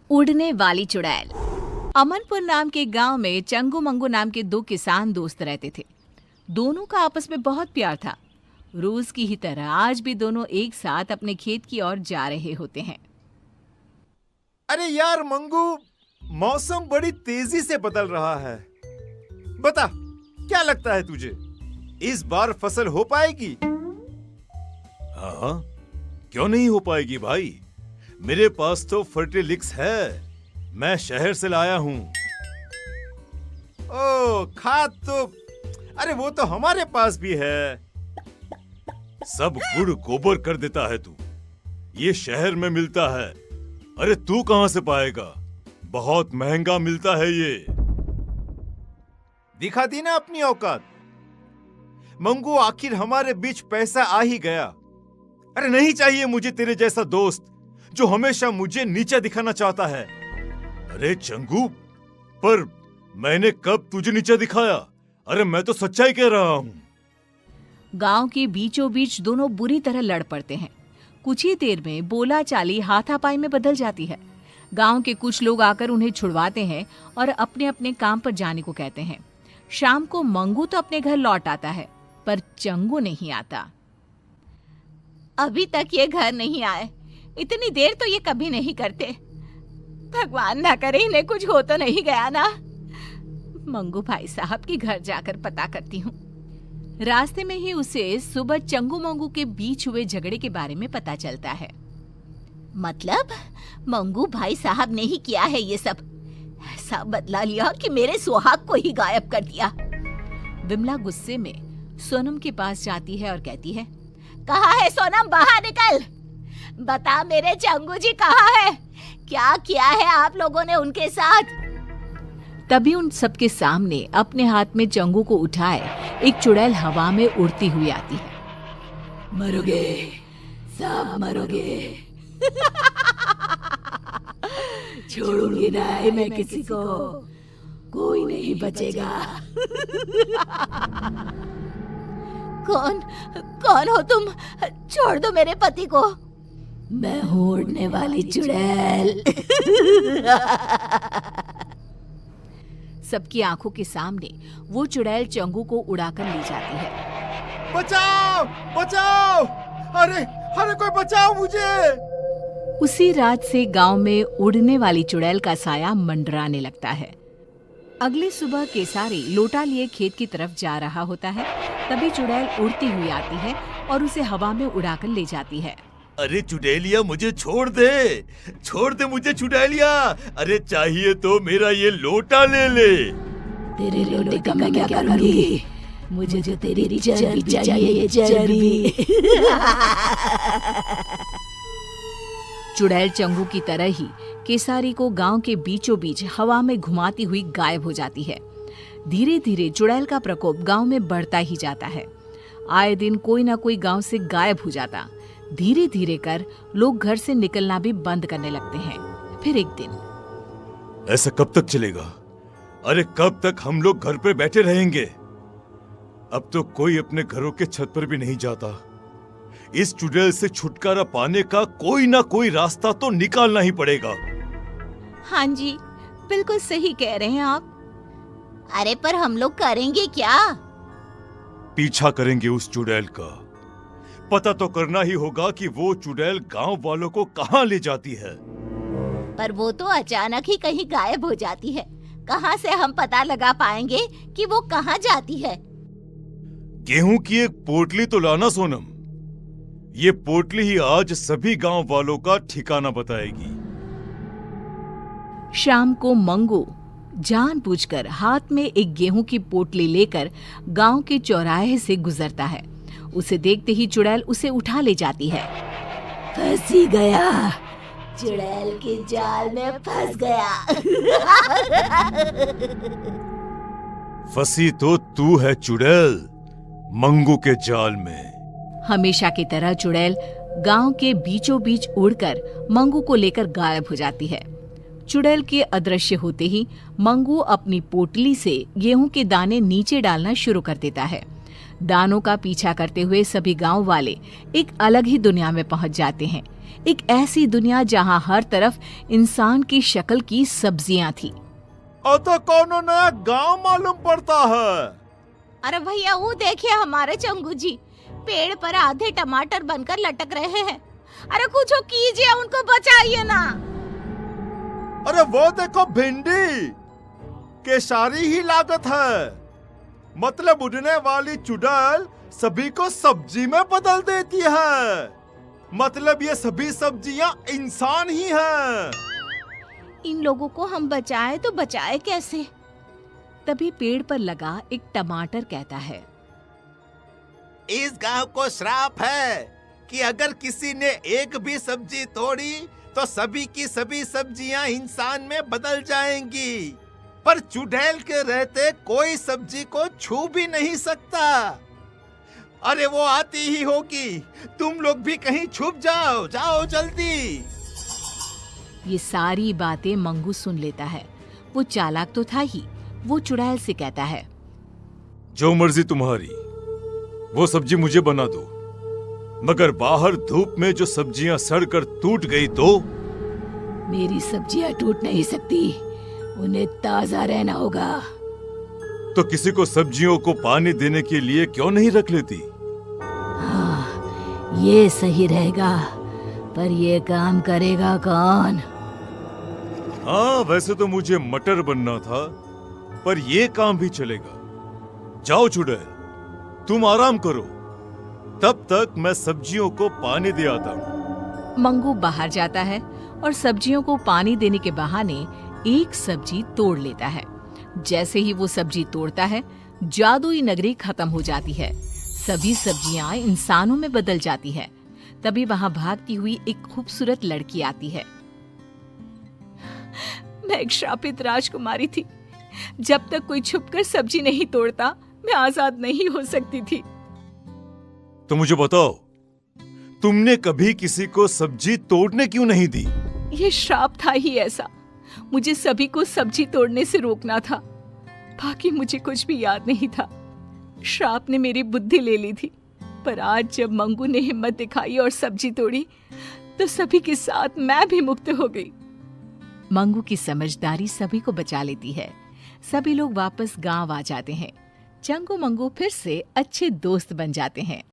उड़ने वाली चुड़ैल। अमनपुर नाम के गांव में चंगू मंगू नाम के दो किसान दोस्त रहते थे। दोनों का आपस में बहुत प्यार था। रोज की ही तरह आज भी दोनों एक साथ अपने खेत की ओर जा रहे होते हैं। अरे यार मंगू, मौसम बड़ी तेजी से बदल रहा है। बता, क्या लगता है तुझे, इस बार फसल हो पाएगी? हाँ, क्यों नहीं हो पाएगी भाई। मेरे पास तो फर्टिलिक्स है, मैं शहर से लाया हूँ। ओ, खाद तो अरे वो तो हमारे पास भी है। सब गुड़ गोबर कर देता है तू, ये शहर में मिलता है। अरे तू कहाँ से पाएगा, बहुत महंगा मिलता है ये। दिखा दी ना अपनी औकात। मंगू, आखिर हमारे बीच पैसा आ ही गया। अरे नहीं चाहिए मुझे तेरे जैसा दोस्त जो हमेशा मुझे नीचा दिखाना चाहता है। अरे चंगू, पर मैंने कब तुझे नीचा दिखाया? अरे मैं तो सच्चाई कह रहा हूँ। गांव के बीचों बीच दोनों बुरी तरह लड़ पड़ते हैं। कुछ ही देर में बोला चाली हाथापाई में बदल जाती है। गांव के कुछ लोग आकर उन्हें छुड़वाते हैं और अपने अपने काम पर जाने को कहते हैं। शाम को मंगू तो अपने घर लौट आता है, पर चंगू नहीं आता। अभी तक ये घर नहीं आए। इतनी देर तो ये कभी नहीं करते। भगवान ना करे इन्हें कुछ हो तो नहीं गया ना। मंगू भाई साहब के घर जाकर पता करती हूँ। रास्ते में ही उसे सुबह चंगू मंगू के बीच हुए झगड़े के बारे में पता चलता है। मतलब मंगू भाई साहब ने ही किया है ये सब। ऐसा बदला लिया कि मेरे सुहाग को ही गायब कर दिया। विमला गुस्से में सोनम के पास जाती है और कहती है, कहाँ है सोनम, बाहर निकल। बता मेरे चंगू जी कहाँ है? क्या किया है आप लोगों ने उनके साथ? तभी उन सबके सामने अपने हाथ में चंगू को उठाए एक चुड़ैल हवा में उड़ती हुई आती है। मरोगे, सब मरोगे। छोड़ूंगी नहीं मैं किसी को, कोई नहीं बचेगा। कौन कौन हो तुम? छोड़ दो मेरे पति को। मैं हूँ उड़ने वाली चुड़ैल। सबकी आंखों के सामने वो चुड़ैल चंगू को उड़ाकर ले जाती है। बचाओ, बचाओ, अरे अरे कोई बचाओ मुझे। उसी रात से गांव में उड़ने वाली चुड़ैल का साया मंडराने लगता है। अगली सुबह केसारी लोटा लिए खेत की तरफ जा रहा होता है। तभी चुड़ैल उड़ती हुई आती है और उसे हवा में उड़ाकर ले जाती है। अरे चुड़ैलिया, मुझे छोड़ दे मुझे चुड़ैलिया। अरे चाहिए तो मेरा ये लोटा ले ले। तेरे लोटे का मैं क्या करूंगी? मुझे जो तेरी चर्बी चाहिए, चर्बी। चुड़ैल चंगू की तरह ही केसारी को गांव के बीचों बीच हवा में घुमाती हुई गायब हो जाती है। धीरे धीरे चुड़ैल का प्रकोप गांव में बढ़ता ही जाता है। आए दिन कोई ना कोई गांव से गायब हो जाता। धीरे धीरे कर लोग घर से निकलना भी बंद करने लगते हैं। फिर एक दिन, ऐसा कब तक चलेगा? अरे कब तक हम लोग घर पे बैठे रहेंगे? अब तो कोई अपने घरों के छत पर भी नहीं जाता। इस चुड़ैल से छुटकारा पाने का कोई ना कोई रास्ता तो निकालना ही पड़ेगा। हाँ जी, बिल्कुल सही कह रहे हैं आप। अरे पर हम लोग करेंगे क्या? पीछा करेंगे उस चुड़ैल का। पता तो करना ही होगा कि वो चुड़ैल गांव वालों को कहाँ ले जाती है। पर वो तो अचानक ही कहीं गायब हो जाती है। कहाँ से हम पता लगा पाएंगे कि वो कहाँ जाती है? गेहूं की एक पोटली तो लाना सोनम। ये पोटली ही आज सभी गांव वालों का ठिकाना बताएगी। शाम को मंगू जानबूझकर हाथ में एक गेहूं की पोटली लेकर गांव के चौराहे से गुजरता है। उसे देखते ही चुड़ैल उसे उठा ले जाती है। फंस ही गया, चुड़ैल के जाल में फंस गया। फंसी तो तू है चुड़ैल, मंगू के जाल में। हमेशा की तरह चुड़ैल गांव के बीचों बीच उड़कर मंगू को लेकर गायब हो जाती है। चुड़ैल के अदृश्य होते ही मंगू अपनी पोटली से गेहूं के दाने नीचे डालना शुरू कर देता है। दानों का पीछा करते हुए सभी गांव वाले एक अलग ही दुनिया में पहुंच जाते हैं। एक ऐसी दुनिया जहाँ हर तरफ इंसान की शक्ल की सब्जियां थी। और तो कौनो नया गांव मालूम पड़ता है। अरे भैया वो देखिए हमारे चंगू जी पेड़ पर आधे टमाटर बनकर लटक रहे हैं। अरे कुछ कीजिए, उनको बचाइए ना। अरे वो देखो भिंडी, केसारी ही लागत है। मतलब उड़ने वाली चुड़ैल सभी को सब्जी में बदल देती है। मतलब ये सभी सब्जियां इंसान ही हैं। इन लोगों को हम बचाए तो बचाए कैसे? तभी पेड़ पर लगा एक टमाटर कहता है, इस गांव को श्राप है कि अगर किसी ने एक भी सब्जी तोड़ी तो सभी की सभी सब्जियां इंसान में बदल जाएंगी। पर चुड़ैल के रहते कोई सब्जी को छू भी नहीं सकता। अरे वो आती ही होगी, तुम लोग भी कहीं छुप जाओ, जाओ जल्दी। ये सारी बातें मंगू सुन लेता है। वो चालाक तो था ही। वो चुड़ैल से कहता है, जो मर्जी तुम्हारी, वो सब्जी मुझे बना दो, मगर बाहर धूप में जो सब्जियां सड़कर टूट गई तो? मेरी सब्जियां टूट नहीं सकती, उन्हें ताजा रहना होगा। तो किसी को सब्जियों को पानी देने के लिए क्यों नहीं रख लेती? हाँ, ये सही रहेगा, पर ये काम करेगा कौन? हाँ, वैसे तो मुझे मटर बनना था, पर ये काम भी चलेगा। जाओ चुड़ैल, तुम आराम करो, तब तक मैं सब्जियों को पानी दे आता हूँ। मंगू बाहर जाता है और सब्जियों को पानी देने के बहाने एक सब्जी तोड़ लेता है। जैसे ही वो सब्जी तोड़ता है, जादुई नगरी खत्म हो जाती है। सभी सब्जियां इंसानों में बदल जाती है। तभी वहां भागती हुई एक खूबसूरत लड़की आती है। मैं एक श्रापित राजकुमारी थी। जब तक कोई छुपकर सब्जी नहीं तोड़ता, मैं आजाद नहीं हो सकती थी। तो मुझे बताओ, तुमने कभी किसी को सब्जी तोड़ने क्यों नहीं दी? ये श्राप था ही ऐसा। मुझे सभी को सब्जी तोड़ने से रोकना था। बाकी मुझे कुछ भी याद नहीं था। श्राप ने मेरी बुद्धि ले ली थी। पर आज जब मंगू ने हिम्मत दिखाई और सब्जी तोड़ी, तो सभी के साथ मैं भी मुक्त हो गई। मंगू की समझदारी सभी को बचा लेती है। सभी लोग वापस गांव आ जाते हैं। चंगू मंगू फिर से अच्छे दोस्त बन जाते हैं।